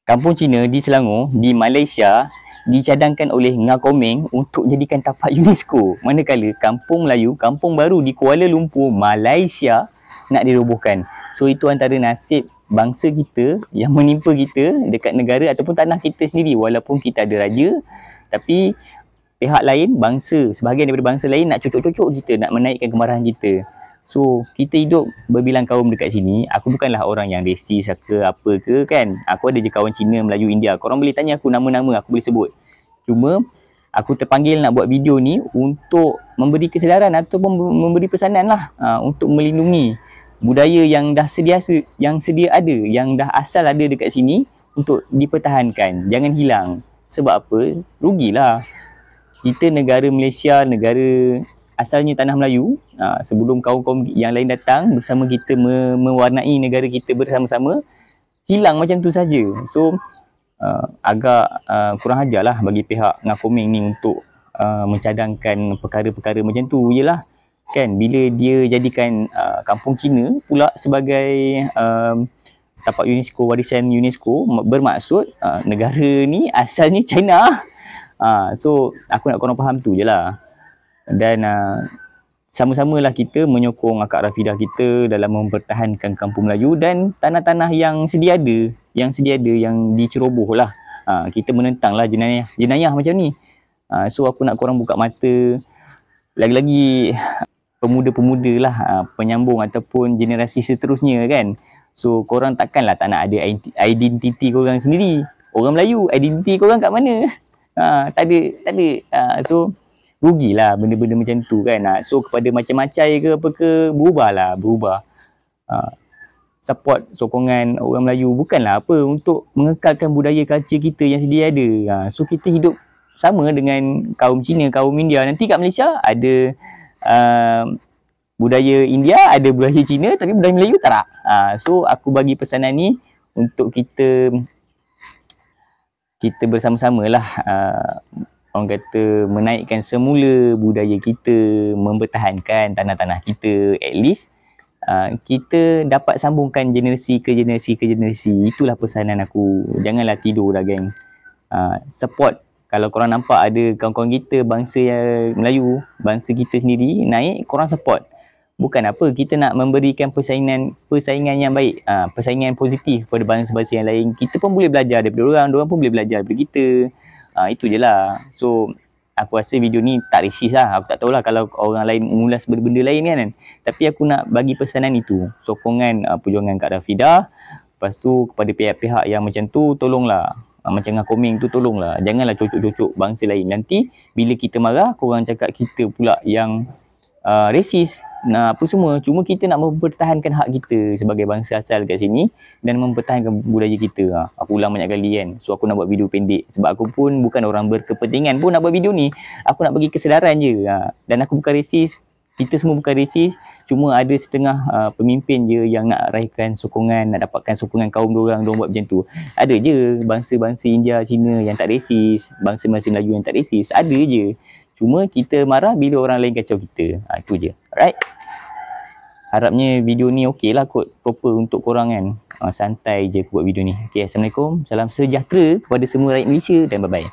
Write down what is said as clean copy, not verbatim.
Kampung Cina di Selangor, di Malaysia, dicadangkan oleh Nga Komeng untuk jadikan tapak UNESCO. Manakala Kampung Melayu, kampung baru di Kuala Lumpur, Malaysia nak dirobohkan. So itu antara nasib bangsa kita yang menimpa kita dekat negara ataupun tanah kita sendiri. Walaupun kita ada raja, tapi pihak lain, bangsa, sebahagian daripada bangsa lain nak cucuk-cucuk kita, nak menaikkan kemarahan kita. So, kita hidup berbilang kaum dekat sini. Aku bukanlah orang yang resis ke apa ke kan. Aku ada je kawan Cina, Melayu, India. Korang boleh tanya aku nama-nama, aku boleh sebut. Cuma, aku terpanggil nak buat video ni untuk memberi kesedaran ataupun memberi pesanan lah. Untuk melindungi budaya yang dah sedia ada, yang dah asal ada dekat sini untuk dipertahankan. Jangan hilang. Sebab apa? Rugilah. Kita negara Malaysia, negara asalnya tanah Melayu, sebelum kaum-kaum yang lain datang bersama kita mewarnai negara kita bersama-sama, hilang macam tu saja. So agak kurang ajar lah bagi pihak Nga Komeng ni untuk mencadangkan perkara-perkara macam tu. Yelah kan, bila dia jadikan kampung Cina pula sebagai tapak UNESCO, warisan UNESCO, bermaksud negara ni asalnya China. So aku nak korang faham tu je lah. Dan sama-samalah kita menyokong akak Rafidah kita dalam mempertahankan kampung Melayu dan tanah-tanah yang sedia ada, yang diceroboh lah. Kita menentang lah jenayah macam ni. So aku nak korang buka mata, lagi-lagi pemuda-pemuda lah, penyambung ataupun generasi seterusnya kan. So korang takkanlah tak nak ada identiti korang sendiri. Orang Melayu, identiti korang kat mana? Tak ada. So rugilah benda-benda macam tu kan. So kepada macam-macam ke apa ke, berubah. Support sokongan orang Melayu bukanlah apa, untuk mengekalkan budaya culture kita yang sedia ada. So kita hidup sama dengan kaum Cina, kaum India. Nanti kat Malaysia ada budaya India, ada budaya Cina, tapi budaya Melayu tak. So aku bagi pesanan ni untuk kita bersama-sama lah, orang kata menaikkan semula budaya kita, mempertahankan tanah-tanah kita. At least kita dapat sambungkan generasi ke generasi. Itulah pesanan aku. Janganlah tidur dah geng. Support. Kalau korang nampak ada kawan-kawan kita bangsa Melayu, bangsa kita sendiri naik, korang support. Bukan apa, kita nak memberikan persaingan yang baik, persaingan positif kepada bangsa-bangsa yang lain. Kita pun boleh belajar daripada orang pun boleh belajar daripada kita. Itu je lah. So aku rasa video ni tak resis lah. Aku tak tahulah kalau orang lain mengulas benda-benda lain kan. Tapi aku nak bagi pesanan itu, sokongan perjuangan Kak Rafidah. Lepas tu kepada pihak-pihak yang macam tu, tolonglah, macam Nga Komeng tu, tolonglah. Janganlah cocok-cocok bangsa lain. Nanti bila kita marah, korang cakap kita pula yang resis, apa semua. Cuma kita nak mempertahankan hak kita sebagai bangsa asal kat sini dan mempertahankan budaya kita. Aku ulang banyak kali kan. So aku nak buat video pendek sebab aku pun bukan orang berkepentingan pun nak buat video ni. Aku nak bagi kesedaran je. Dan aku bukan resis, kita semua bukan resis. Cuma ada setengah pemimpin je yang nak raihkan sokongan, nak dapatkan sokongan kaum diorang buat macam tu. Ada je bangsa-bangsa India, Cina yang tak resis, bangsa-bangsa Melayu yang tak resis. Ada je. Cuma kita marah bila orang lain kacau kita. Itu je. Alright. Harapnya video ni okey lah kot, proper untuk korang kan. Santai je aku buat video ni. Okay, Assalamualaikum. Salam sejahtera kepada semua rakyat Malaysia dan bye-bye.